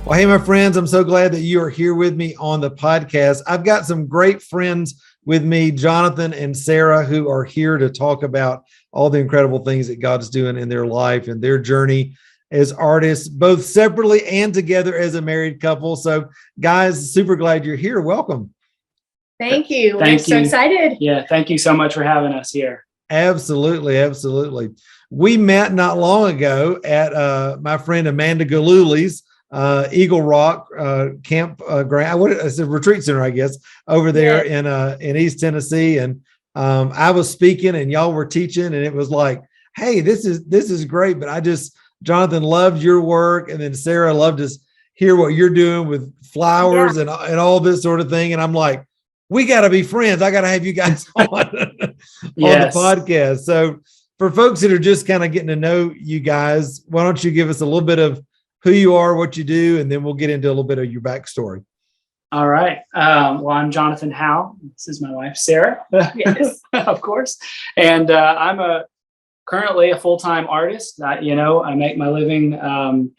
Well, hey, my friends, I'm so glad that you are here with me on the podcast. I've got some great friends with me, Jonathan and Sarah, who are here to talk about all the incredible things that God's doing in their life and their journey as artists, both separately and together as a married couple. So, guys, super glad you're here. Welcome. Thank you. We're so excited. Yeah, thank you so much for having us here. Absolutely, absolutely. We met not long ago at my friend Amanda Galuli's Eagle Rock camp ground. It's a retreat center, I guess, over there in East Tennessee. And I was speaking, and y'all were teaching, and it was like, hey, this is great. But Jonathan loved your work, and then Sarah loved to hear what you're doing with flowers and all this sort of thing. And I'm like, we got to be friends. I got to have you guys on the podcast. So for folks that are just kind of getting to know you guys, why don't you give us a little bit of who you are, what you do, and then we'll get into a little bit of your backstory. All right. Well, I'm Jonathan Howe. This is my wife, Sarah. Yes. Of course. And I'm currently a full-time artist. I make my living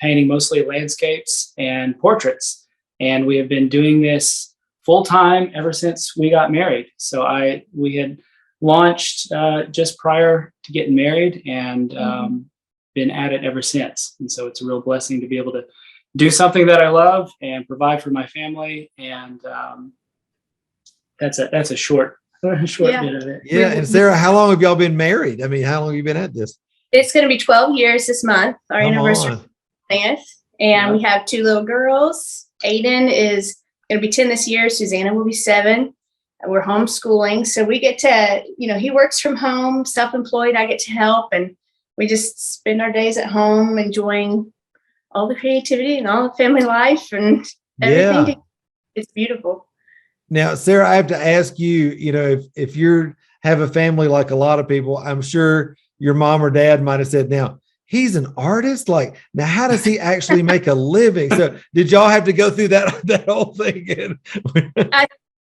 painting mostly landscapes and portraits. And we have been doing this full-time ever since we got married. So we had launched just prior to getting married, and been at it ever since. And so it's a real blessing to be able to do something that I love and provide for my family. And that's a short bit of it. Yeah. And Sarah, how long have y'all been married? I mean, how long have you been at this? It's going to be 12 years this month, our anniversary. And we have 2 little girls. Aiden is going to be 10 this year. Susanna will be 7. And we're homeschooling. So we get to, he works from home, self-employed. I get to help. And we just spend our days at home enjoying all the creativity and all the family life and everything. Yeah. It's beautiful. Now, Sarah, I have to ask you, if you have a family like a lot of people, I'm sure your mom or dad might have said, now, he's an artist. Like, now, how does he actually make a living? So did y'all have to go through that whole thing again?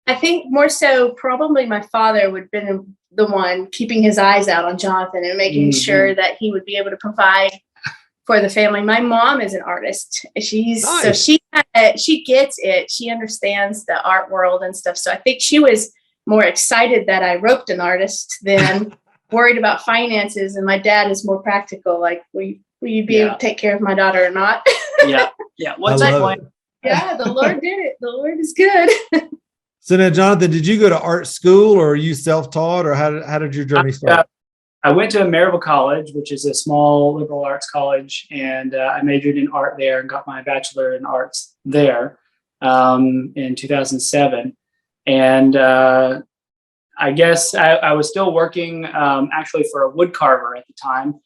I think more so probably my father would have been the one keeping his eyes out on Jonathan and making sure that he would be able to provide for the family. My mom is an artist. She gets it. She understands the art world and stuff. So I think she was more excited that I roped an artist than worried about finances. And my dad is more practical. Like, will you be able to take care of my daughter or not? Yeah. What's that point? Yeah, the Lord did it. The Lord is good. So now, Jonathan, did you go to art school, or are you self-taught, or how did your journey start? I went to Maryville College, which is a small liberal arts college, and I majored in art there and got my bachelor in arts there in 2007. And I guess I was still working actually for a wood carver at the time.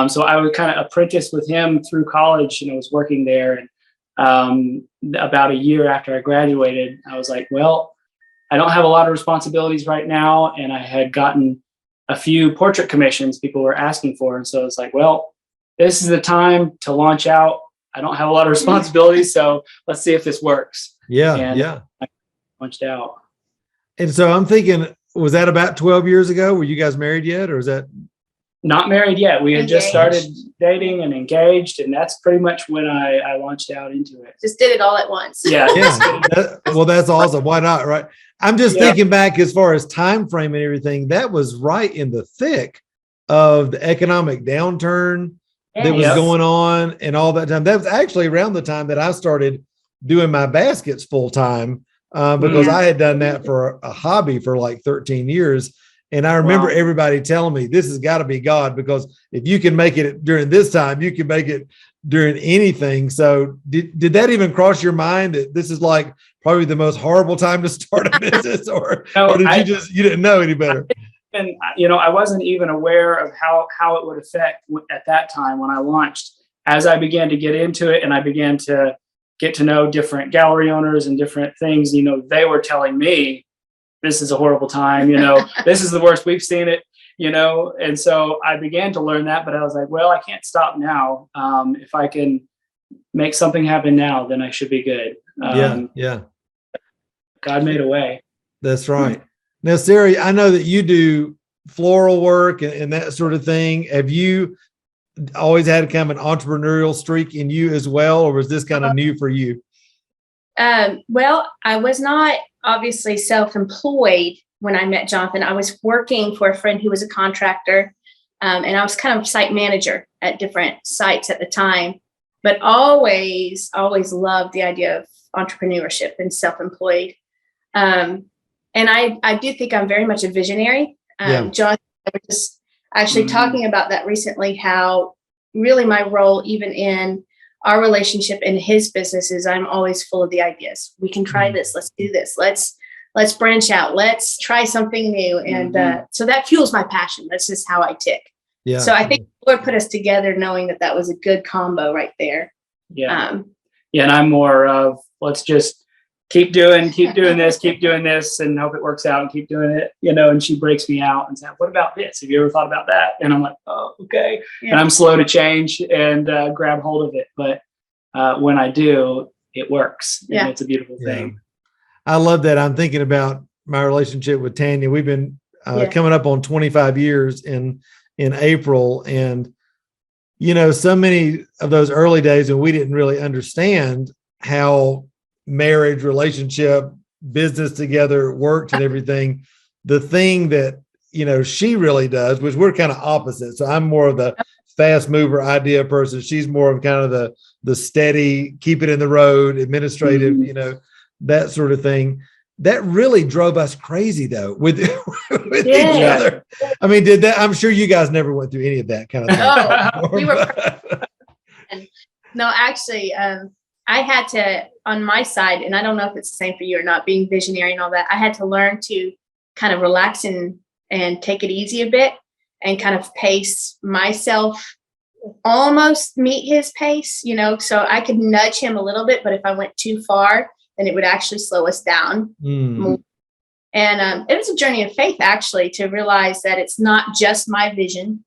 So I would kind of apprentice with him through college, and I was working there. And about a year after I graduated, I was like, well, I don't have a lot of responsibilities right now. And I had gotten a few portrait commissions people were asking for. And so it's like, well, this is the time to launch out. I don't have a lot of responsibilities, so let's see if this works. I launched out. And so I'm thinking, was that about 12 years ago? Were you guys married yet, or is that? Not married yet. We had just started dating and engaged, and that's pretty much when I launched out into it. Just did it all at once. Yeah. Well, that's awesome. Why not, right? I'm just thinking back as far as time frame and everything. That was right in the thick of the economic downturn that was going on and all that time. That was actually around the time that I started doing my baskets full time because I had done that for a hobby for like 13 years. And I remember everybody telling me this has got to be God, because if you can make it during this time, you can make it during anything. So did that even cross your mind that this is like probably the most horrible time to start a business, or did you didn't know any better? And I wasn't even aware of how it would affect at that time when I launched. As I began to get into it and I began to get to know different gallery owners and different things, they were telling me, this is a horrible time, this is the worst we've seen it, and so I began to learn that, but I was like, well, I can't stop now. If I can make something happen now, then I should be good. God made a way. That's right. Now, Sarah, I know that you do floral work and that sort of thing. Have you always had kind of an entrepreneurial streak in you as well, or was this kind of new for you? Well, I was not obviously self-employed when I met Jonathan. I was working for a friend who was a contractor, and I was kind of site manager at different sites at the time, but always loved the idea of entrepreneurship and self-employed. And I do think I'm very much a visionary. Jonathan, I was just actually talking about that recently, how really my role, even in our relationship in his business, is I'm always full of the ideas. We can try this. Let's do this. Let's branch out. Let's try something new. And so that fuels my passion. That's just how I tick. Yeah. So I think the Lord put us together knowing that that was a good combo right there. Yeah. And I'm more of, let's just keep doing this and hope it works out and keep doing it, and she breaks me out and says, what about this? Have you ever thought about that? And I'm like, oh, okay. Yeah. And I'm slow to change and grab hold of it. But when I do, it works. And it's a beautiful thing. I love that. I'm thinking about my relationship with Tanya. We've been coming up on 25 years in April. And, so many of those early days when we didn't really understand how marriage, relationship, business together worked and everything. The thing that, she really does, which we're kind of opposite. So I'm more of the fast mover idea person. She's more of kind of the steady, keep it in the road, administrative, that sort of thing. That really drove us crazy though with each other. I mean, did that? I'm sure you guys never went through any of that kind of thing. No, we were. No, actually, I had to, on my side, and I don't know if it's the same for you or not, being visionary and all that, I had to learn to kind of relax and take it easy a bit and kind of pace myself, almost meet his pace, so I could nudge him a little bit, but if I went too far, then it would actually slow us down. And it was a journey of faith, actually, to realize that it's not just my vision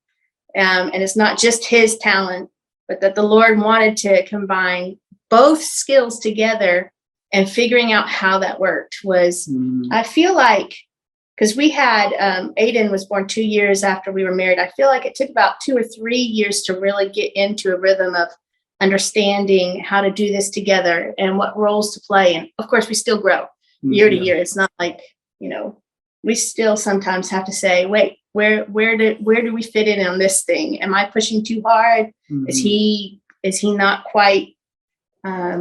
and it's not just his talent, but that the Lord wanted to combine both skills together, and figuring out how that worked was, I feel like, because we had, Aiden was born 2 years after we were married. I feel like it took about 2 or 3 years to really get into a rhythm of understanding how to do this together and what roles to play. And of course we still grow year to year. It's not like, we still sometimes have to say, wait, where do we fit in on this thing? Am I pushing too hard? Is he not quite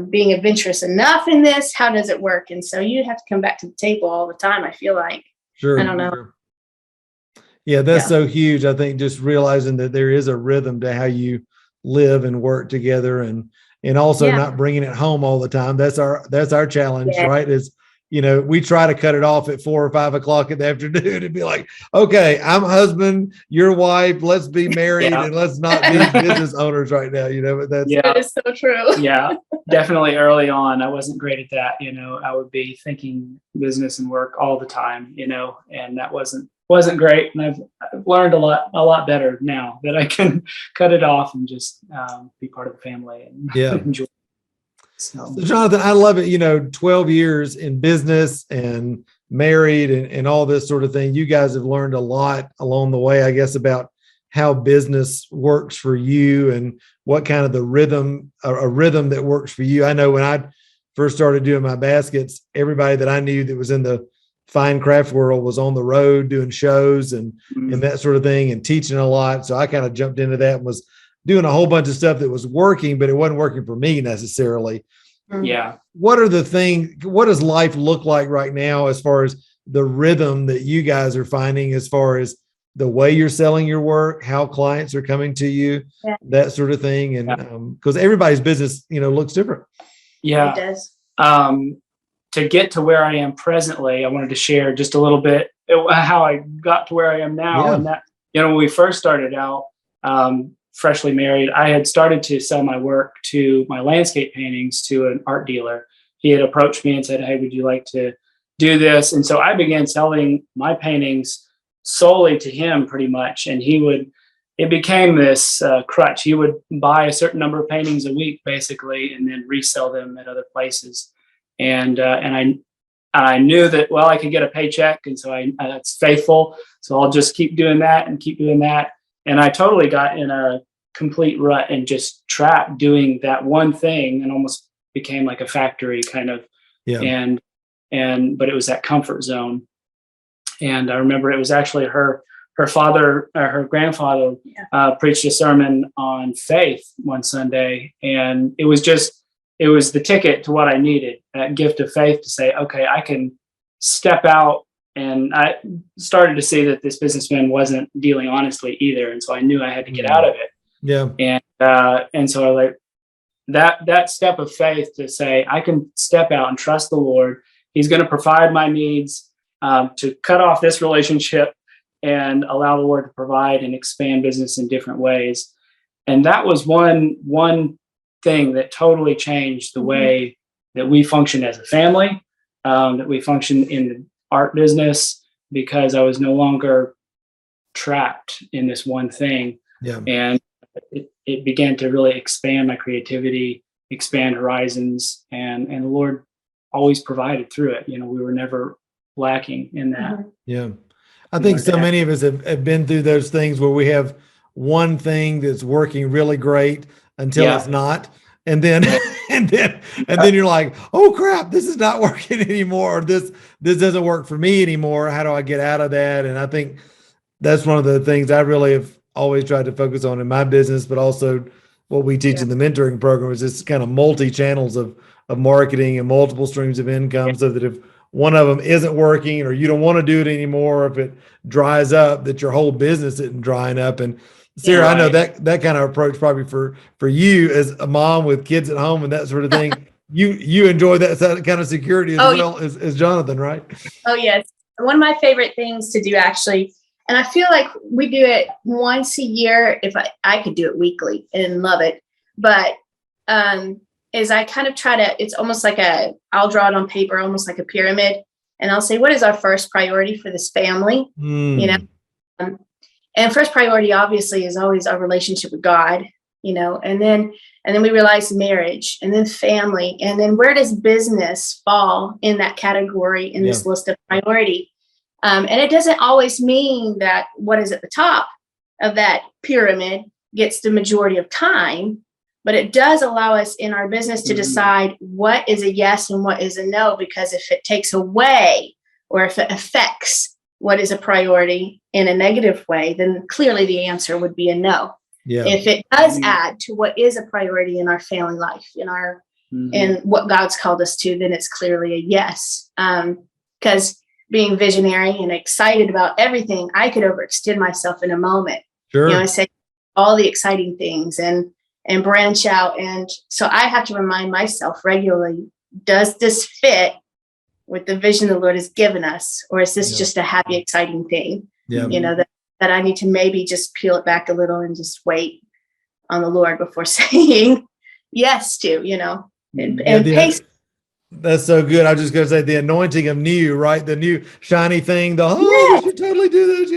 being adventurous enough in this? How does it work? And so you have to come back to the table all the time. I feel like, I don't know. Sure. Yeah, that's so huge. I think just realizing that there is a rhythm to how you live and work together, and also not bringing it home all the time. That's our challenge, right? Is, we try to cut it off at 4 or 5 o'clock in the afternoon and be like, okay, I'm husband, you're wife, let's be married and let's not be business owners right now, but that is so true. Yeah, definitely early on, I wasn't great at that. I would be thinking business and work all the time, and that wasn't great. And I've learned a lot better now that I can cut it off and just be part of the family and enjoy. So Jonathan, I love it. 12 years in business and married and all this sort of thing. You guys have learned a lot along the way, I guess, about how business works for you and what kind of a rhythm that works for you. I know when I first started doing my baskets, everybody that I knew that was in the fine craft world was on the road doing shows and that sort of thing and teaching a lot. So I kind of jumped into that and was doing a whole bunch of stuff that was working, but it wasn't working for me necessarily. Yeah. What does life look like right now as far as the rhythm that you guys are finding, as far as the way you're selling your work, how clients are coming to you, that sort of thing? And because everybody's business, looks different. Yeah. It does. To get to where I am presently, I wanted to share just a little bit how I got to where I am now. Yeah. And that, when we first started out, freshly married, I had started to sell my work to my landscape paintings to an art dealer. He had approached me and said, hey, would you like to do this? And so I began selling my paintings solely to him pretty much. And it became this crutch. He would buy a certain number of paintings a week, basically, and then resell them at other places. And I knew that, I could get a paycheck. And so that's faithful. So I'll just keep doing that. And I totally got in a complete rut and just trapped doing that one thing, and almost became like a factory kind of. Yeah. But it was that comfort zone. And I remember it was actually her father, her grandfather, preached a sermon on faith one Sunday, and it was the ticket to what I needed, that gift of faith to say, okay, I can step out. And I started to see that this businessman wasn't dealing honestly either, and so I knew I had to get out of it. Yeah. And so I like that step of faith to say, I can step out and trust the Lord. He's going to provide my needs, to cut off this relationship and allow the Lord to provide and expand business in different ways. And that was one thing that totally changed the way that we function as a family, that we function in the art business, because I was no longer trapped in this one thing. Yeah. And it began to really expand my creativity, expand horizons, and the Lord always provided through it. We were never lacking in that. Yeah. I think so many of us have been through those things where we have one thing that's working really great until it's not. And then, and then you're like, oh crap, this is not working anymore. Or this doesn't work for me anymore. How do I get out of that? And I think that's one of the things I really have always tried to focus on in my business, but also what we teach in the mentoring program is this kind of multi-channels of marketing and multiple streams of income, so that if one of them isn't working, or you don't want to do it anymore, or if it dries up, that your whole business isn't drying up. And Sarah, I know that kind of approach probably for you as a mom with kids at home and that sort of thing. you enjoy that kind of security as well as Jonathan, right? Oh yes, one of my favorite things to do, actually. And I feel like we do it once a year. If I could do it weekly and love it, but is I kind of try to, it's almost like I'll draw it on paper, almost like a pyramid. And I'll say, what is our first priority for this family? And first priority obviously is always our relationship with God, and then we realize marriage, and then family. And then where does business fall in that category in this list of priority? And it doesn't always mean that what is at the top of that pyramid gets the majority of time, but it does allow us in our business to decide what is a yes and what is a no, because if it takes away, or if it affects what is a priority in a negative way, then clearly the answer would be a no. Yeah. If it does add to what is a priority in our family life, in what God's called us to, then it's clearly a yes. Because being visionary and excited about everything, I could overextend myself in a moment. Sure. I say all the exciting things and branch out. And so I have to remind myself regularly, does this fit with the vision the Lord has given us? Or is this just a happy, exciting thing? That I need to maybe just peel it back a little and just wait on the Lord before saying yes to, and pace. That's so good. I was just going to say the anointing of new, right? The new shiny thing, you should totally do this.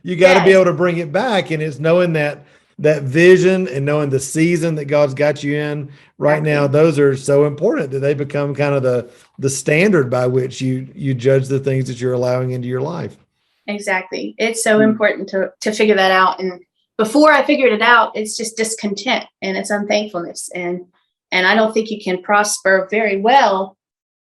You got to be able to bring it back. And it's knowing that vision and knowing the season that God's got you in right now. Those are so important that they become kind of the standard by which you judge the things that you're allowing into your life. Exactly. It's so important to figure that out. And before I figured it out, it's just discontent and it's unthankfulness. And I don't think you can prosper very well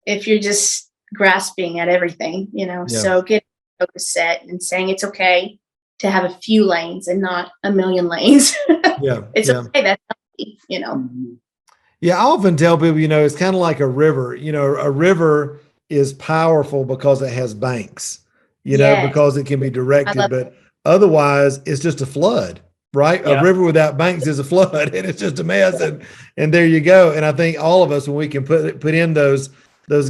if you're just grasping at everything, So getting focus set and saying it's okay to have a few lanes and not a million lanes. It's okay. That's healthy, Yeah. I often tell people, it's kind of like a river. A river is powerful because it has banks, because it can be directed, but otherwise it's just a flood, right? Yeah. A river without banks is a flood and it's just a mess. And there you go. And I think all of us, when we can put in those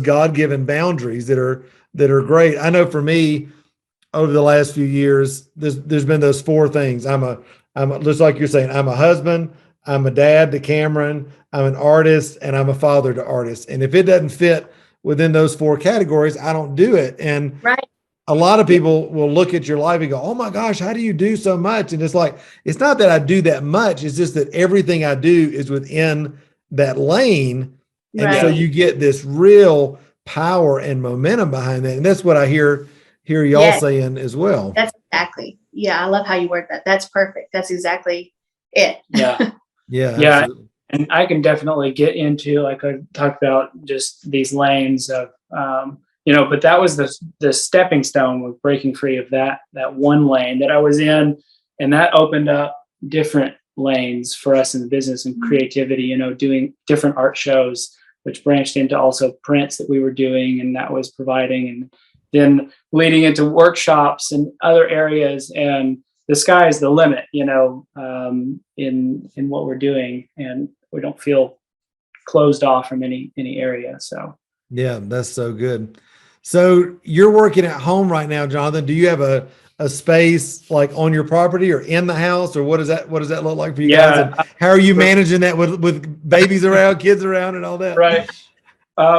God-given boundaries that are great. I know for me, over the last few years, there's been those four things. I'm just like you're saying, I'm a husband, I'm a dad to Cameron, I'm an artist, and I'm a father to artists. And if it doesn't fit within those four categories, I don't do it. And a lot of people will look at your life and go, oh my gosh, how do you do so much? And it's like, it's not that I do that much. It's just that everything I do is within that lane. And so you get this real power and momentum behind that. And that's what I hear y'all saying as well. That's exactly. Yeah. I love how you word that. That's perfect. That's exactly it. Yeah. Yeah. Yeah. Absolutely. And I can definitely get into, like I talked about, just these lanes of, but that was the stepping stone, was breaking free of that one lane that I was in, and that opened up different lanes for us in the business and creativity. Doing different art shows, which branched into also prints that we were doing, and that was providing, and then leading into workshops and other areas. And the sky is the limit, in what we're doing, and we don't feel closed off from any area. So Yeah, that's so good. So you're working at home right now, Jonathan. Do you have a space like on your property or in the house, or what does that look like for you guys? And how are you managing that with babies around, kids around, and all that? Right.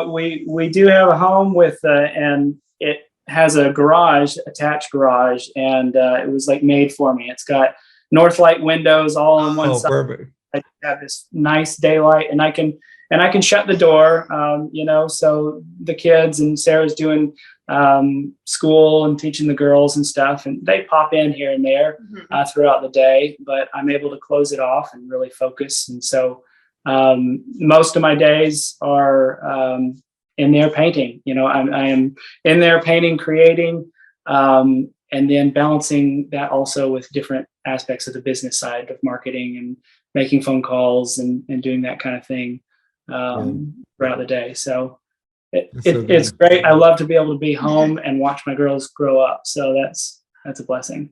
We do have a home with and it has a garage, attached garage, and it was like made for me. It's got north light windows all on one side. Perfect. I have this nice daylight, and I can shut the door, so the kids, and Sarah's doing school and teaching the girls and stuff, and they pop in here and there throughout the day, but I'm able to close it off and really focus. And so most of my days are in there painting. I am in there painting, creating, and then balancing that also with different aspects of the business side of marketing and making phone calls and doing that kind of thing throughout the day. So it's great. I love to be able to be home and watch my girls grow up. So that's a blessing.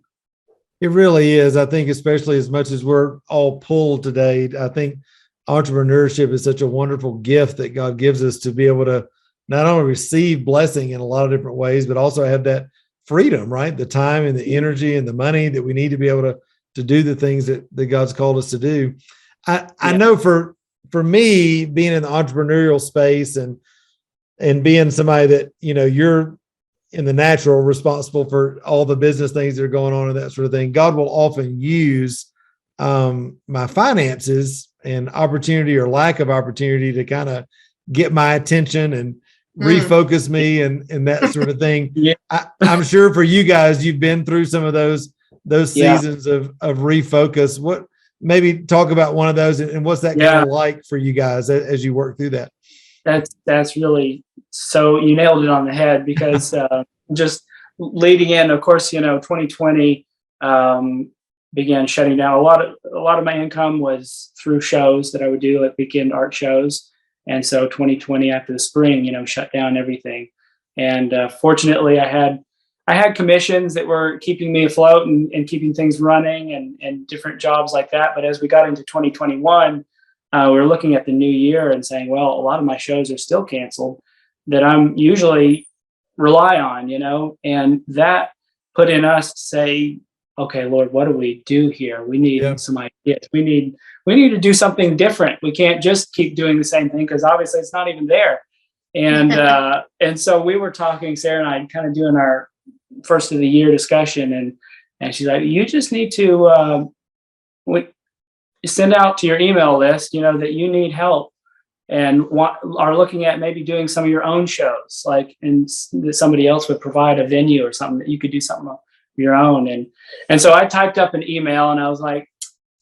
It really is. I think, especially as much as we're all pulled today, I think entrepreneurship is such a wonderful gift that God gives us to be able to not only receive blessing in a lot of different ways, but also have that freedom, right? The time and the energy and the money that we need to be able to do the things that God's called us to do. I know for me, being in the entrepreneurial space and being somebody that, you're in the natural responsible for all the business things that are going on and that sort of thing, God will often use my finances and opportunity or lack of opportunity to kind of get my attention and refocus me and that sort of thing. I'm sure for you guys, you've been through some of those seasons of refocus. What, maybe talk about one of those and what's that kind of like for you guys as you work through that? That's really, so you nailed it on the head, because just leading in, of course, 2020 began shutting down. A lot of my income was through shows that I would do, like weekend art shows. And so 2020, after the spring, shut down everything. And fortunately, I had commissions that were keeping me afloat and keeping things running and different jobs like that. But as we got into 2021, we were looking at the new year and saying, well, a lot of my shows are still canceled that I'm usually rely on, and that put in us to say, okay, Lord, what do we do here? We need some ideas. We need to do something different. We can't just keep doing the same thing, because obviously it's not even there. And and so we were talking, Sarah and I, kind of doing our first of the year discussion, and she's like, you just need to send out to your email list, that you need help and are looking at maybe doing some of your own shows, like, and that somebody else would provide a venue or something that you could do something of your own. And so I typed up an email, and I was like,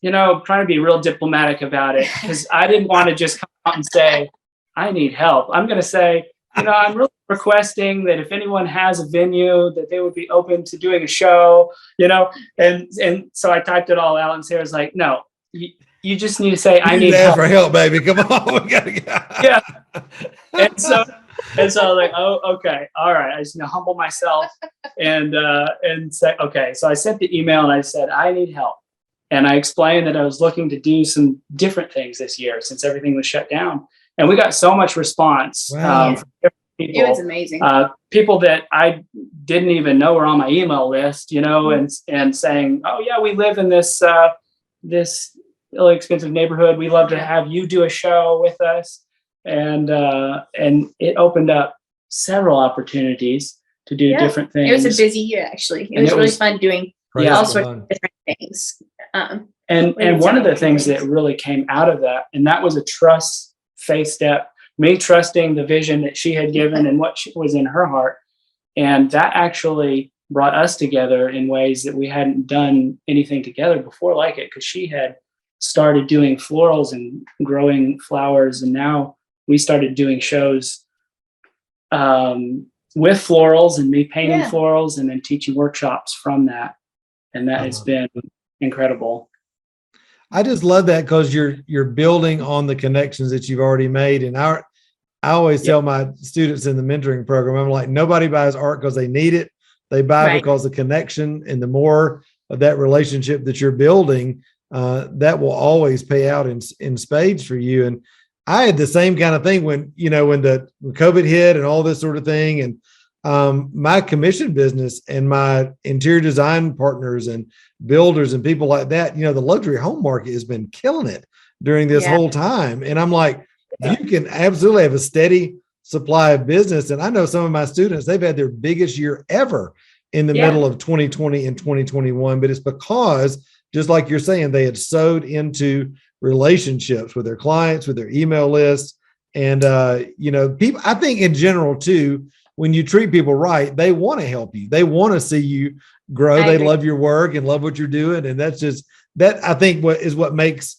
trying to be real diplomatic about it, because I didn't want to just come out and say, I need help. I'm going to say, I'm really requesting that if anyone has a venue, that they would be open to doing a show, and so I typed it all out, and Sarah's like, no, you just need to say, I need help. For help, baby. Come on. We gotta go. Yeah. And so I was like, oh, okay. All right. I just humble myself and say, okay. So I sent the email and I said, I need help. And I explained that I was looking to do some different things this year since everything was shut down. And we got so much response from different people. It was amazing. People that I didn't even know were on my email list, and saying, oh yeah, we live in this really expensive neighborhood. We love to have you do a show with us. And it opened up several opportunities to do different things. It was a busy year, actually. It was really fun doing all sorts of different things. And one of the things that really came out of that, and that was a trust faith step, me trusting the vision that she had given and what was in her heart. And that actually brought us together in ways that we hadn't done anything together before like it, because she had started doing florals and growing flowers. And now we started doing shows with florals and me painting florals and then teaching workshops from that. And that has been incredible. I just love that because you're building on the connections that you've already made. And I always tell my students in the mentoring program, I'm like, nobody buys art because they need it. They buy because the connection, and the more of that relationship that you're building, that will always pay out in spades for you. And I had the same kind of thing when the COVID hit and all this sort of thing. And my commission business and my interior design partners and builders and people like that, the luxury home market has been killing it during this whole time. And I'm like, you can absolutely have a steady supply of business. And I know some of my students, they've had their biggest year ever in the middle of 2020 and 2021, but it's because, just like you're saying, they had sowed into relationships with their clients, with their email lists. And, people, I think in general too, when you treat people right, they want to help you. They want to see you grow. They love your work and love what you're doing. And that's just that, I think, what makes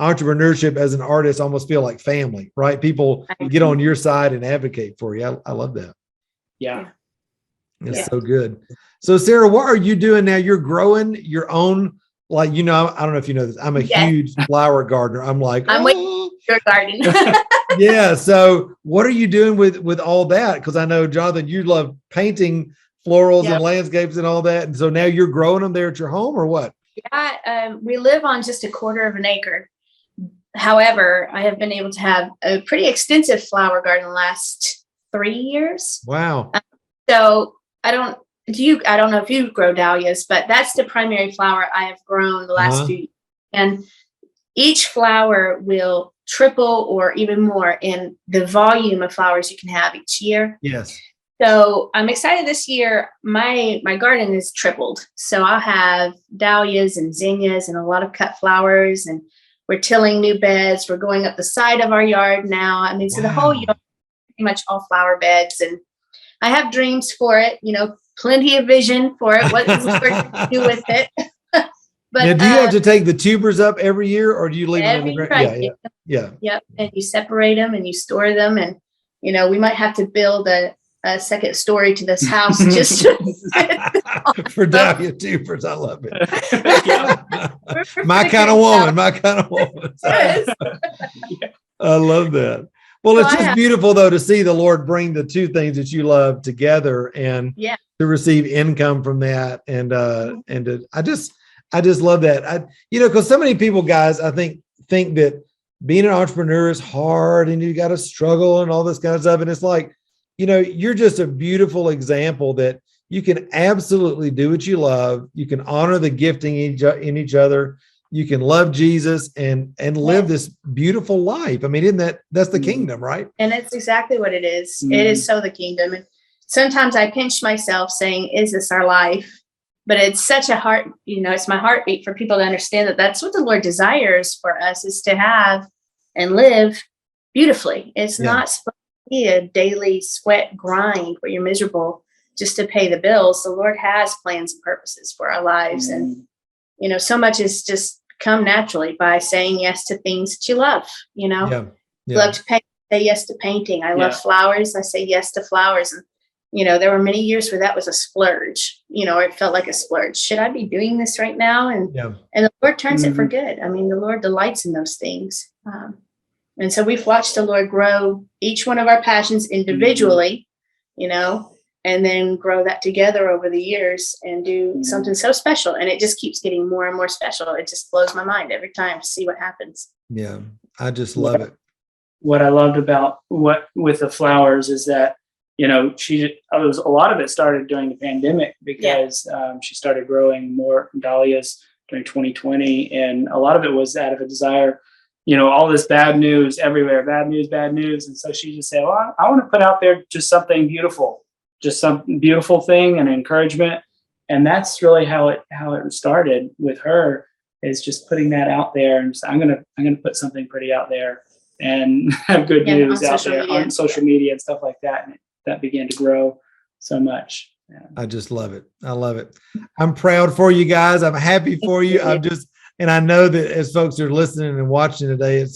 entrepreneurship as an artist almost feel like family, right? People get on your side and advocate for you. I love that. Yeah. It's so good. So Sarah, what are you doing now? You're growing your own, I don't know if you know this. I'm a huge flower gardener. I'm like, I'm with your garden. Yeah. So what are you doing with all that? Because I know, Jonathan, you love painting florals and landscapes and all that. And so now you're growing them there at your home, or what? Yeah, we live on just 1/4 of an acre. However, I have been able to have a pretty extensive flower garden the last 3 years. Wow. So I don't know if you grow dahlias, but that's the primary flower I have grown the last few years. And each flower will triple or even more in the volume of flowers you can have each year. Yes. So I'm excited this year. My garden is tripled. So I'll have dahlias and zinnias and a lot of cut flowers, and we're tilling new beds. We're going up the side of our yard now. I mean, so the whole yard, pretty much all flower beds. And I have dreams for it, plenty of vision for it. What is we're going to do with it? But now, do you have to take the tubers up every year, or do you leave them in the ground? Yeah. Yep. And you separate them and you store them. And, we might have to build a second story to this house just for dahlia tubers. I love it. My kind of woman. Yes. I love that. Well, it's just beautiful though to see the Lord bring the two things that you love together and to receive income from that. And I just love that. Because so many people, guys, I think that being an entrepreneur is hard and you got to struggle and all this kind of stuff. And it's like, you're just a beautiful example that you can absolutely do what you love. You can honor the gifting in each other. You can love Jesus and live this beautiful life. I mean, that's the kingdom, right? And it's exactly what it is. It is so the kingdom. And sometimes I pinch myself saying, is this our life? But it's such a heart, it's my heartbeat for people to understand that that's what the Lord desires for us, is to have and live beautifully. It's not supposed to be a daily sweat grind where you're miserable just to pay the bills. The Lord has plans and purposes for our lives. And, so much is just come naturally by saying yes to things that you love, love to paint, say yes to painting. I love flowers. I say yes to flowers. And, there were many years where that was a splurge, or it felt like a splurge. Should I be doing this right now? And the Lord turns it for good. I mean, the Lord delights in those things. And so we've watched the Lord grow each one of our passions individually, and then grow that together over the years and do something so special. And it just keeps getting more and more special. It just blows my mind every time to see what happens. Yeah, I just love it. What I loved about with the flowers is that, a lot of it started during the pandemic because she started growing more dahlias during 2020. And a lot of it was out of a desire, all this bad news everywhere, bad news. And so she just said, well, I want to put out there just something beautiful, just some beautiful thing and encouragement. And that's really how it started with her, is just putting that out there. And just, I'm going to put something pretty out there and have good news out there on social media and stuff like that. And that began to grow so much. Yeah. I just love it. I love it. I'm proud for you guys. I'm happy for you. I'm just, And I know that as folks are listening and watching today, it's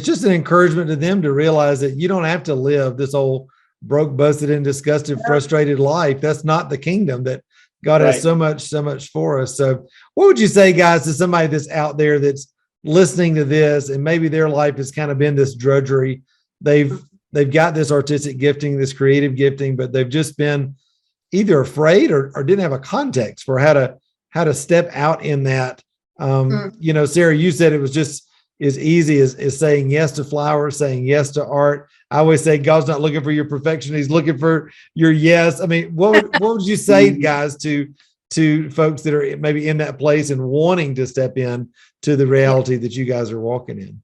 just an encouragement to them to realize that you don't have to live this old broke, busted, and disgusted, frustrated life. That's not the kingdom. That God has so much for us. So what would you say, guys, to somebody that's out there that's listening to this and maybe their life has kind of been this drudgery? They've got this artistic gifting, this creative gifting, but they've just been either afraid or didn't have a context for how to step out in that. Sarah, you said it was just as easy as saying yes to flowers, saying yes to art. I always say God's not looking for your perfection. He's looking for your yes. I mean, what would you say, guys, to folks that are maybe in that place and wanting to step in to the reality that you guys are walking in?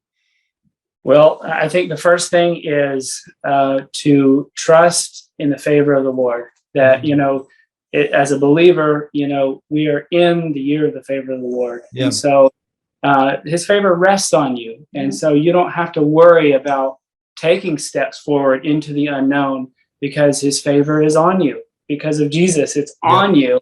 Well, I think the first thing is to trust in the favor of the Lord. That, as a believer, we are in the year of the favor of the Lord. Yeah. And so his favor rests on you. And so you don't have to worry about taking steps forward into the unknown because his favor is on you. Because of Jesus, it's on you.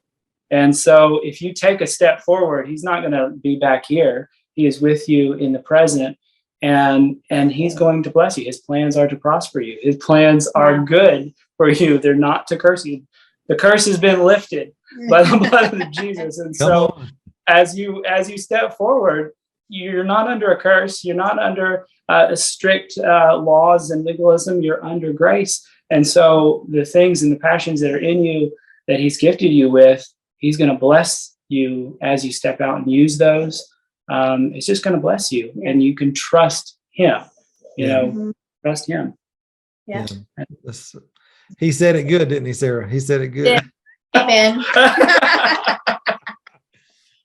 And so if you take a step forward, he's not going to be back here. He is with you in the present. And he's going to bless you. His plans are to prosper you. His plans are good for you. They're not to curse you. The curse has been lifted by the blood of Jesus. And so as you step forward, you're not under a curse. You're not under strict laws and legalism. You're under grace. And so the things and the passions that are in you that he's gifted you with, he's going to bless you as you step out and use those. It's just going to bless you, and you can trust him. Trust him. Yeah. He said it good, didn't he, Sarah? He said it good. Yeah. Amen.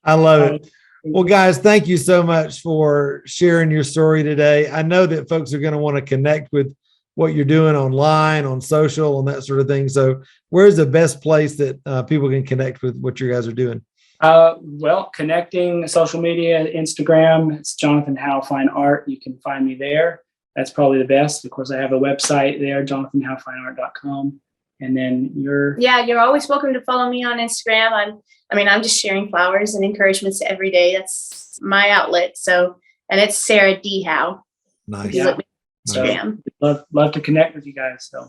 I love it. Well, guys, thank you so much for sharing your story today. I know that folks are going to want to connect with what you're doing online, on social, and that sort of thing. So where's the best place that people can connect with what you guys are doing? Well, connecting social media, Instagram, it's Jonathan Howe Fine Art. You can find me there. That's probably the best. Of course, I have a website there, jonathanhowefineart.com. And then you're always welcome to follow me on Instagram. I'm just sharing flowers and encouragements every day. That's my outlet. So, and it's Sarah D. Howe. Nice. Instagram. So, love to connect with you guys. So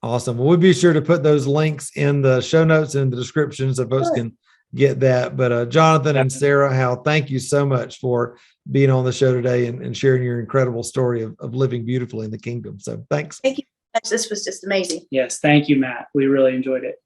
awesome. Well, we'll be sure to put those links in the show notes and the description so folks can get that. But Jonathan and Sarah Howe, thank you so much for being on the show today and sharing your incredible story of living beautifully in the kingdom. So thanks. Thank you. This was just amazing. Yes. Thank you, Matt. We really enjoyed it.